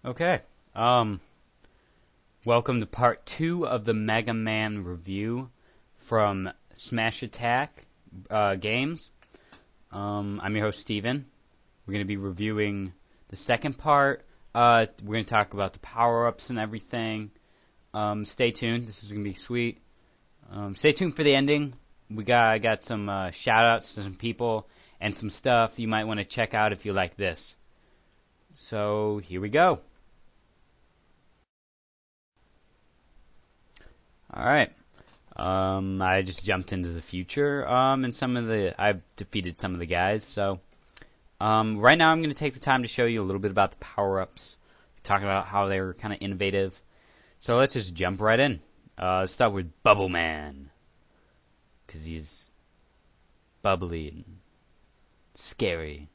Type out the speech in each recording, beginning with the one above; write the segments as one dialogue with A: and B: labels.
A: Okay. Welcome to part 2 of the Mega Man review from SmashAttackGames. I'm your host, Steven. We're going to be reviewing the second part. We're going to talk about the power-ups and everything. Stay tuned. This is going to be sweet. Stay tuned for the ending. I got some shout-outs to some people and some stuff you might want to check out if you like this. So, here we go. Alright. I just jumped into the future, and I've defeated some of the guys, so, right now I'm going to take the time to show you a little bit about the power-ups, talk about how they're kind of innovative. So let's just jump right in. Let's start with Bubble Man, because he's bubbly and scary.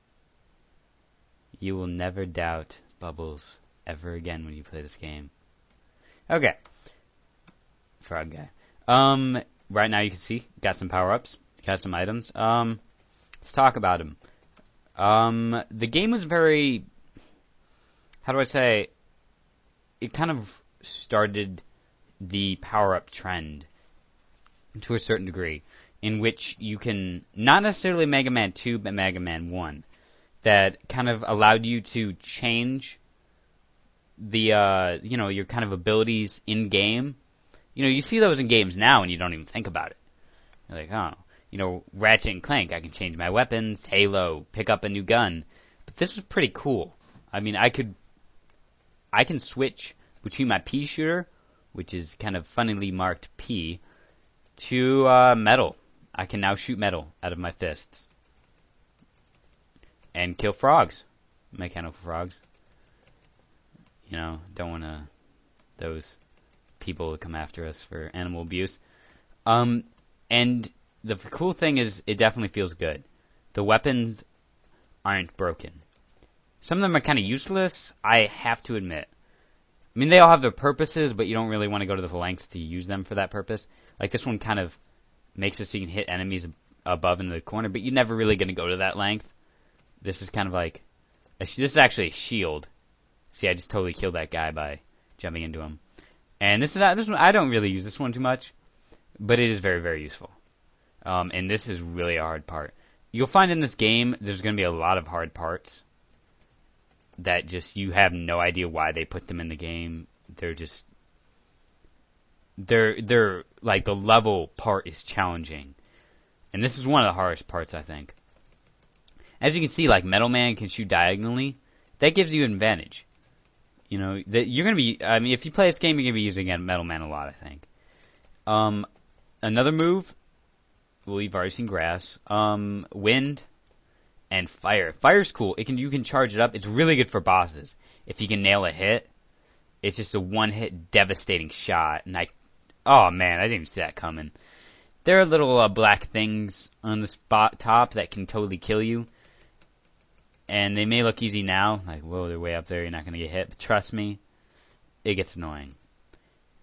A: You will never doubt Bubbles ever again when you play this game. Okay. Frog guy. Right now you can see, got some power-ups, got some items. Let's talk about him. The game was very, how do I say, it kind of started the power-up trend to a certain degree, in which you can, not necessarily Mega Man 2, but Mega Man 1, that kind of allowed you to change the, your kind of abilities in-game. You see those in games now and you don't even think about it. You're like, oh, Ratchet and Clank, I can change my weapons, Halo, pick up a new gun. But this was pretty cool. I mean, I can switch between my pea shooter, which is kind of funnily marked P, to metal. I can now shoot metal out of my fists. And kill frogs. Mechanical frogs. Don't want those people come after us for animal abuse. And the cool thing is, it definitely feels good. The weapons aren't broken. Some of them are kind of useless, I have to admit. I mean, they all have their purposes, but you don't really want to go to the lengths to use them for that purpose. Like, this one kind of makes it so you can hit enemies above in the corner, but you're never really going to go to that length. This is kind of like, this is actually a shield. See, I just totally killed that guy by jumping into him. And this one, I don't really use this one too much, but it is very, very useful. And this is really a hard part. You'll find in this game, there's going to be a lot of hard parts that just, you have no idea why they put them in the game. They're like, the level part is challenging. And this is one of the hardest parts, I think. As you can see, like, Metal Man can shoot diagonally. That gives you an advantage. That you're going to be, I mean, if you play this game, you're going to be using Metal Man a lot, I think. Another move, well, you've already seen grass. Wind and fire. Fire's cool. You can charge it up. It's really good for bosses. If you can nail a hit, it's just a one-hit devastating shot. And oh man, I didn't even see that coming. There are little black things on the top that can totally kill you. And they may look easy now, like, whoa, they're way up there, you're not going to get hit. But trust me, it gets annoying.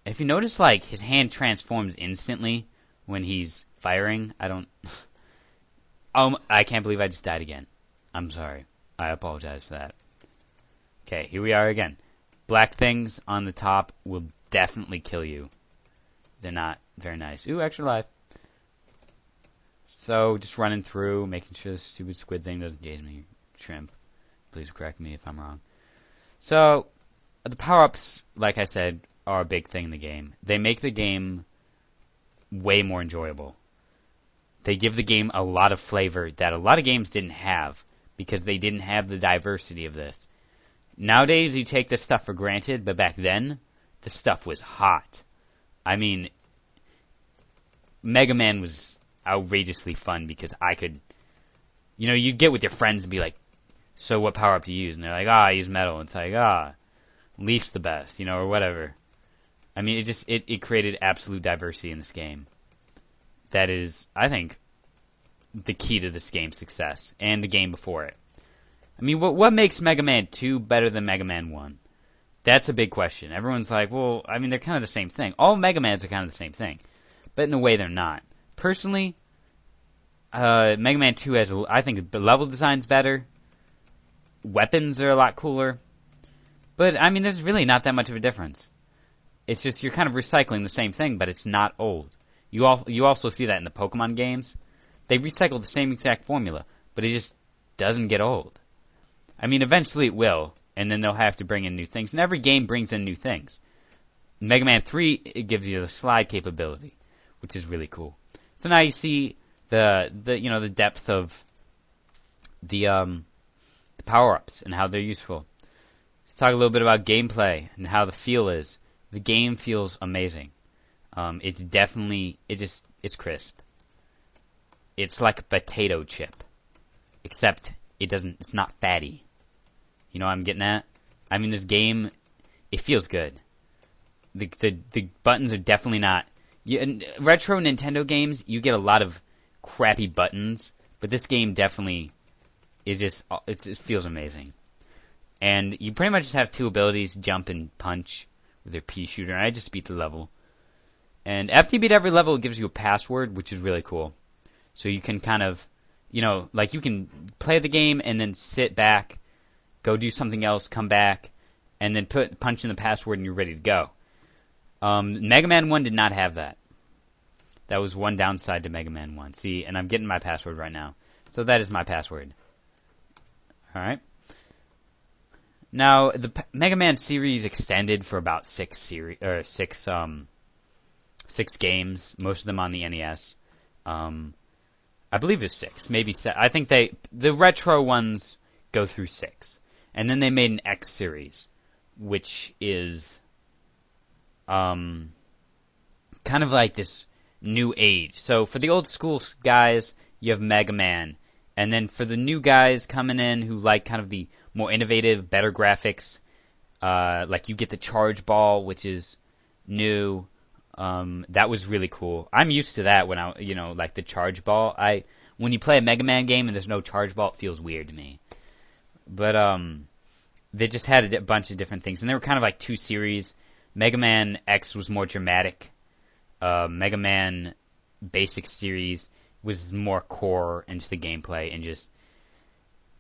A: If you notice, like, his hand transforms instantly when he's firing, I can't believe I just died again. I'm sorry. I apologize for that. Okay, here we are again. Black things on the top will definitely kill you. They're not very nice. Ooh, extra life. So, just running through, making sure this stupid squid thing doesn't chase me. Shrimp. Please correct me if I'm wrong. So, the power-ups, like I said, are a big thing in the game. They make the game way more enjoyable. They give the game a lot of flavor that a lot of games didn't have, because they didn't have the diversity of this. Nowadays, you take this stuff for granted, but back then, the stuff was hot. I mean, Mega Man was outrageously fun because I could, you'd get with your friends and be like, so what power-up do you use? And they're like, I use metal. And it's like, Leaf's the best, or whatever. I mean, it created absolute diversity in this game. That is, I think, the key to this game's success, and the game before it. I mean, what makes Mega Man 2 better than Mega Man 1? That's a big question. Everyone's like, well, I mean, they're kind of the same thing. All Mega Mans are kind of the same thing. But in a way, they're not. Personally, Mega Man 2 has, I think, the level design's better. Weapons are a lot cooler. But, I mean, there's really not that much of a difference. It's just you're kind of recycling the same thing, but it's not old. You also see that in the Pokemon games. They recycle the same exact formula, but it just doesn't get old. I mean, eventually it will, and then they'll have to bring in new things. And every game brings in new things. Mega Man 3, it gives you the slide capability, which is really cool. So now you see the depth of the power-ups and how they're useful. Let's talk a little bit about gameplay and how the feel is. The game feels amazing. It's definitely, it's crisp. It's like a potato chip, except it's not fatty. You know what I'm getting at? I mean, this game, it feels good. The buttons are definitely not. In retro Nintendo games, you get a lot of crappy buttons, but this game definitely is it feels amazing. And you pretty much just have two abilities, jump and punch with your pea shooter. And I just beat the level. And after you beat every level, it gives you a password, which is really cool. So you can kind of, like you can play the game and then sit back, go do something else, come back, and then punch in the password and you're ready to go. Mega Man 1 did not have that. That was one downside to Mega Man 1. See, and I'm getting my password right now. So that is my password. Alright. Now, the Mega Man series extended for about six games, most of them on the NES. I believe it's 6, maybe 7. I think the retro ones go through 6. And then they made an X series, which is kind of like this new age. So for the old school guys, you have Mega Man. And then for the new guys coming in who like kind of the more innovative, better graphics, like you get the Charge Ball, which is new. That was really cool. I'm used to that when like the Charge Ball. When you play a Mega Man game and there's no Charge Ball, it feels weird to me. But they just had a bunch of different things, and they were kind of like two series. Mega Man X was more dramatic. Mega Man Basic series was more core into the gameplay and just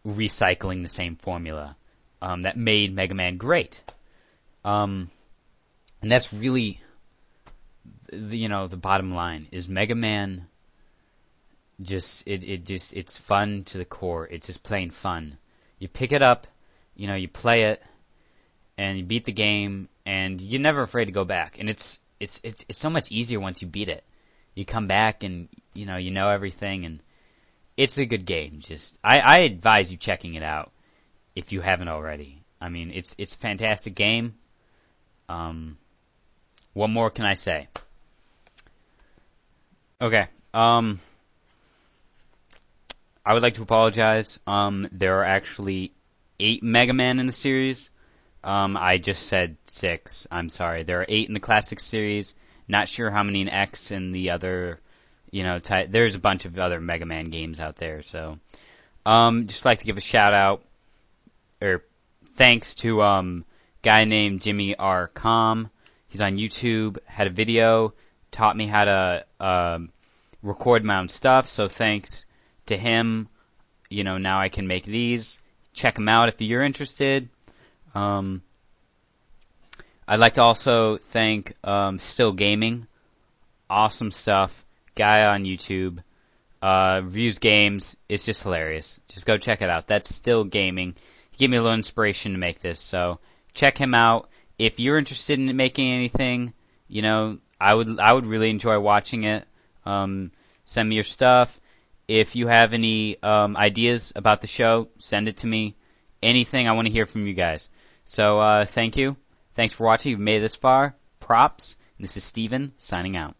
A: recycling the same formula that made Mega Man great. And that's really the bottom line is Mega Man. It's fun to the core. It's just plain fun. You pick it up, you play it, and you beat the game, and you're never afraid to go back. And it's so much easier once you beat it. You come back and you know everything, and it's a good game. I advise you checking it out if you haven't already. I mean, it's a fantastic game. What more can I say? Okay. I would like to apologize. There are actually 8 Mega Man in the series. I just said 6. I'm sorry. There are 8 in the classic series. Not sure how many in X and the other, there's a bunch of other Mega Man games out there. So, just like to give a shout out, or thanks to guy named Jimmy R. Com. He's on YouTube. Had a video, taught me how to record my own stuff. So thanks to him. Now I can make these. Check him out if you're interested. I'd like to also thank Still Gaming. Awesome stuff. Guy on YouTube. Reviews games. It's just hilarious. Just go check it out. That's Still Gaming. He gave me a little inspiration to make this. So check him out. If you're interested in making anything, I would really enjoy watching it. Send me your stuff. If you have any ideas about the show, send it to me. Anything, I want to hear from you guys. So thank you. Thanks for watching. You've made it this far. Props. This is Steven, signing out.